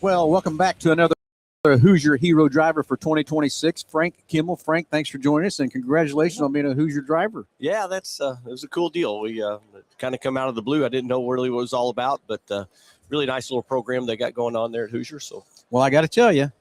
Well, welcome back to another Hoosier Hero Driver for 2026. Frank Kimmel. Frank, thanks for joining us, and congratulations on being a Hoosier driver. Yeah, it was a cool deal. We kind of come out of the blue. I didn't know really what it was all about, but really nice little program they got going on there at Hoosier. So, well, I got to tell you,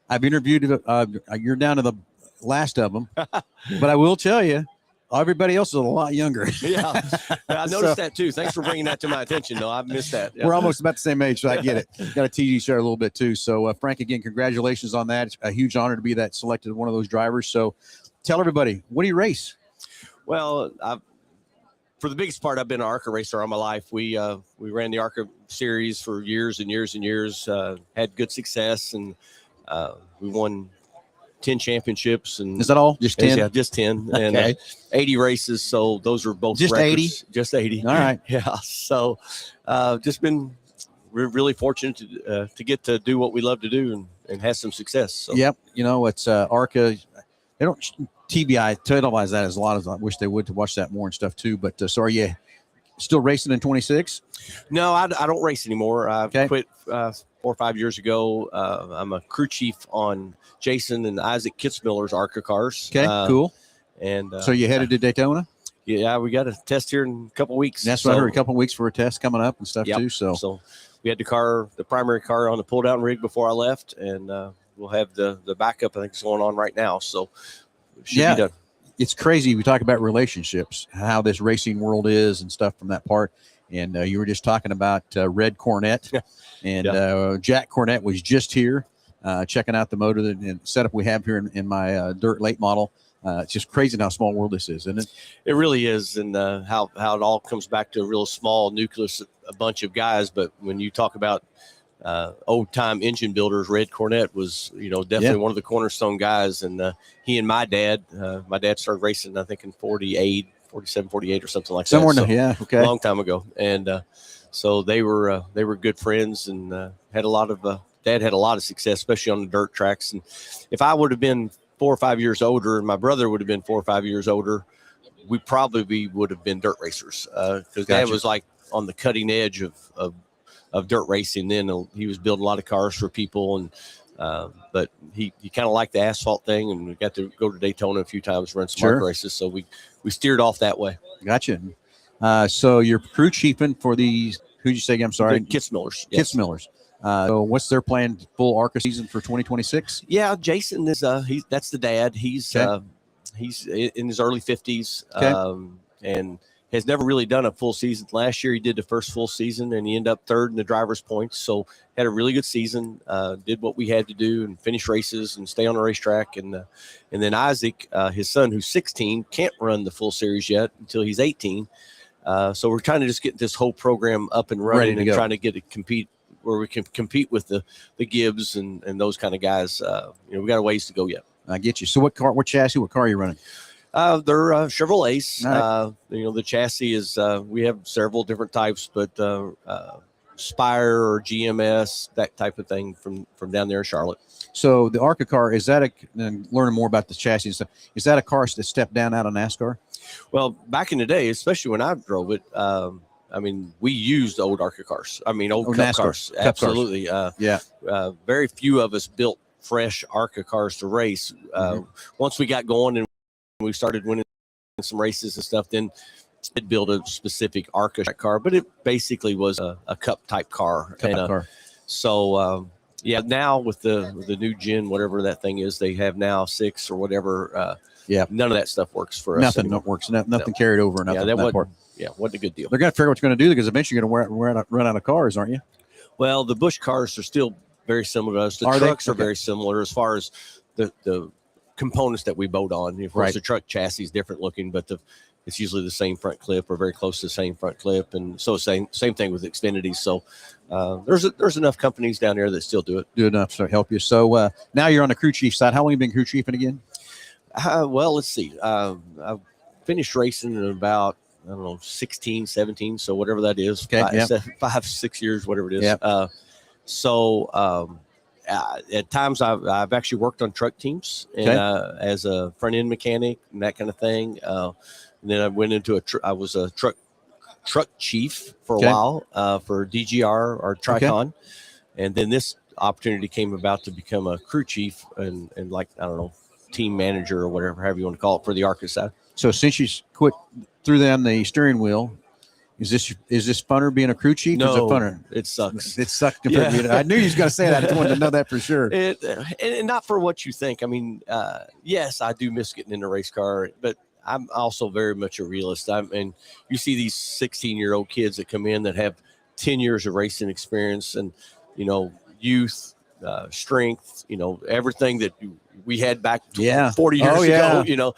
I've interviewed. You're down to the last of them, but I will tell you, everybody else is a lot younger. Yeah, I noticed that too. Thanks for bringing that to my attention. No, I've missed that. Yeah. We're almost about the same age, so I get it. Got to tease each other a little bit too. So, Frank, again, congratulations on that. It's a huge honor to be that selected one of those drivers. So, tell everybody, what do you race? Well, for the biggest part, I've been an ARCA racer all my life. We ran the ARCA series for years and years and years. Had good success, and we won 10 championships. And is that all? Just 10? Yeah, just 10. Okay. And 80 races. So those are both just records. 80? Just 80. All right. Yeah. So just been really fortunate to get to do what we love to do and have some success. So. Yep. You know, it's ARCA. They don't TBI televise that as a lot as I wish they would to watch that more and stuff too. But so are you still racing in 26? No, I don't race anymore. I quit 4 or 5 years ago. I'm a crew chief on Jason and Isaac Kitzmiller's ARCA cars. Okay, cool. And so you headed to Daytona? Yeah, we got a test here in a couple of weeks. That's what I heard, a couple of weeks for a test coming up and stuff too. So we had the primary car on the pull down rig before I left, and we'll have the backup. I think is going on right now. So it should be done. It's crazy. We talk about relationships, how this racing world is and stuff from that part. And you were just talking about Red Cornette, and Jack Cornette was just here checking out the motor and setup we have here in my dirt late model. It's just crazy how small world this is, isn't it? It really is, and how it all comes back to a real small nucleus, a bunch of guys. But when you talk about old time engine builders, Red Cornette was, definitely one of the cornerstone guys. And he and my dad started racing, I think in 47, 48 or something like that. So, a long time ago. And so they were good friends and had a lot of dad had a lot of success, especially on the dirt tracks. And if I would have been 4 or 5 years older and my brother would have been 4 or 5 years older, we probably would have been dirt racers because Dad was like on the cutting edge of dirt racing. Then he was building a lot of cars for people, and but he kind of liked the asphalt thing, and we got to go to Daytona a few times, run some ARCA races. So we steered off that way. Gotcha. So you're crew chiefing for these. Who'd you say? I'm sorry, Kitzmillers. Yes. Kitzmillers. So what's their planned full ARCA season for 2026? Yeah, Jason is that's the dad. He's in his early 50s, and has never really done a full season. Last year he did the first full season, and he ended up third in the driver's points. So had a really good season. Did what we had to do and finish races and stay on the racetrack. And then Isaac, his son, who's 16, can't run the full series yet until he's 18. So we're trying to just get this whole program up and running and trying to get it compete where we can compete with the Gibbs and those kind of guys. We got a ways to go yet. I get you. So what chassis, what car are you running? They're Chevrolets. Right. The chassis is, we have several different types, but Spire or GMS, that type of thing from down there in Charlotte. So the ARCA car, is that and learning more about the chassis and stuff, is that a car that stepped down out of NASCAR? Well, back in the day, especially when I drove it, we used old ARCA cars. Old Cup cars. Absolutely. Very few of us built fresh ARCA cars to race. Once we got going and we started winning some races and stuff, then it built a specific ARCA car, but it basically was a Cup type car. So now with the new gen, whatever that thing is, they have now 6 or whatever. None of that stuff works for us. Nothing works. Nothing carried over. Nothing. Wasn't a good deal. They're going to figure out what you're going to do because eventually you're going to run out of cars, aren't you? Well, the Busch cars are still very similar to us. The trucks are very similar as far as the components that we boat on. Of course, the truck chassis is different looking, but it's usually the same front clip or very close to the same front clip. And so same thing with Xfinity. So there's enough companies down there that still do it. Do enough to help you. So now you're on the crew chief side. How long have you been crew chiefing again? Well, let's see. I finished racing in about, 16, 17. So whatever that is, 5, 6 years, whatever it is. Yeah. At times I've actually worked on truck teams and as a front end mechanic and that kind of thing. And then I went into I was a truck truck chief for a while for DGR or Tricon. And then this opportunity came about to become a crew chief and like, I don't know, team manager or whatever, however you want to call it, for the ARCA side. So since you quit, threw down the steering wheel, is this funner being a crew chief? No, or is it funner? It sucks. It sucked. I knew you was going to say that. I wanted to know that for sure. And not for what you think. I mean, yes, I do miss getting in a race car, but I'm also very much a realist. And you see these 16-year-old kids that come in that have 10 years of racing experience and, youth, strength, everything that we had back 40 years ago,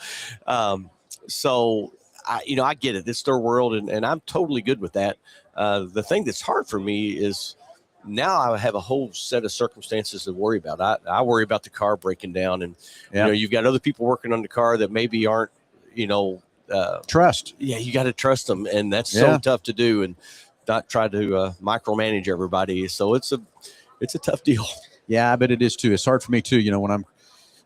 so I get it. It's their world, and I'm totally good with that. The thing that's hard for me is now I have a whole set of circumstances to worry about. I worry about the car breaking down, and you've got other people working on the car that maybe aren't, trust. Yeah, you got to trust them, and that's so tough to do, and not try to micromanage everybody. So it's a tough deal. Yeah, I bet it is too. It's hard for me too. When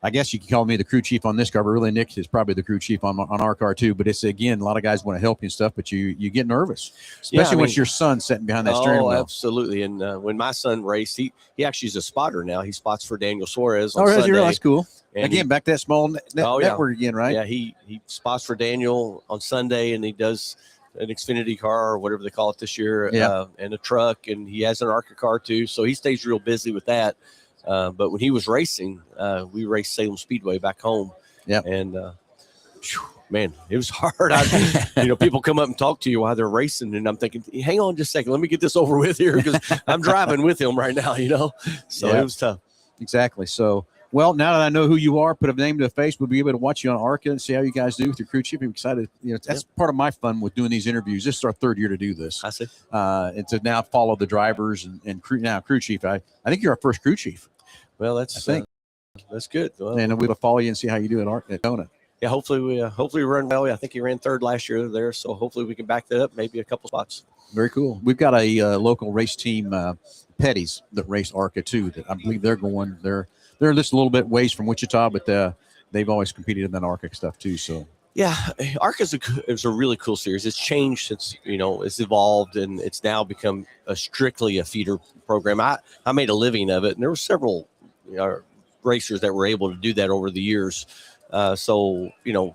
I guess you can call me the crew chief on this car, but really Nick is probably the crew chief on our car too. But it's, again, a lot of guys want to help you and stuff, but you get nervous, especially when it's your son sitting behind that steering wheel. Absolutely. And when my son raced, he actually is a spotter now. He spots for Daniel Suarez on Sunday. That's cool. And again, back to that small network again, right? Yeah, he spots for Daniel on Sunday, and he does an Xfinity car or whatever they call it this year, and a truck, and he has an ARCA car too. So he stays real busy with that. But when he was racing, we raced Salem Speedway back home. Yeah. And, man, it was hard. People come up and talk to you while they're racing, and I'm thinking, hang on just a second. Let me get this over with here, because I'm driving with him right now, So it was tough. Exactly. So, well, now that I know who you are, put a name to a face, we'll be able to watch you on ARCA and see how you guys do with your crew chief. I'm excited. That's part of my fun with doing these interviews. This is our third year to do this. I see. And to now follow the drivers and crew chief. I think you're our first crew chief. Well, that's good. Well, and we'll follow you and see how you do at Kona. Yeah, hopefully we run well. I think he ran third last year there, so hopefully we can back that up, maybe a couple spots. Very cool. We've got a local race team, Petty's, that race ARCA too. That I believe they're just a little bit ways from Wichita, but they've always competed in that ARCA stuff too. So yeah, ARCA is a really cool series. It's changed since it's evolved, and it's now become strictly a feeder program. I made a living of it, and there were several racers that were able to do that over the years. So the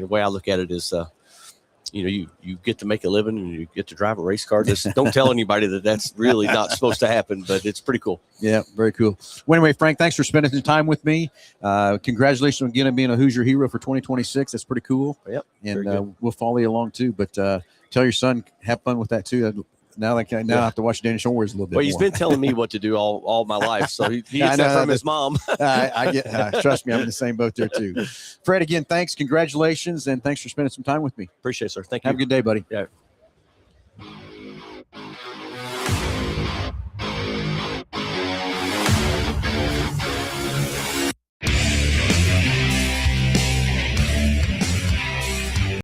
way I look at it is, you get to make a living and you get to drive a race car. Just don't tell anybody that's really not supposed to happen, but it's pretty cool. Yeah, very cool. Well, anyway, Frank, thanks for spending some time with me. Congratulations again on being a Hoosier hero for 2026. That's pretty cool. Yep. And we'll follow you along too. But tell your son, have fun with that too. Now I have to watch Daniel Suarez a little bit. Well, he's been telling me what to do all my life, so he gets that from his mom. I get. Trust me, I'm in the same boat there too. Fred, again, thanks, congratulations, and thanks for spending some time with me. Appreciate it, sir. Thank you. Have a good day, buddy. Yeah.